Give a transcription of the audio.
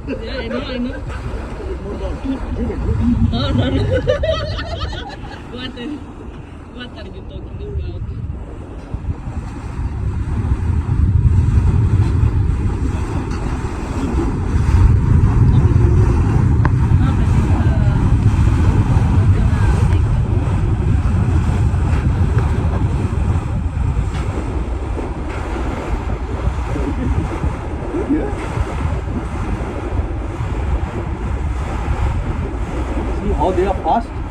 Yeah, I know, I know. More Oh, no, no. What are you talking about? See how they are fast.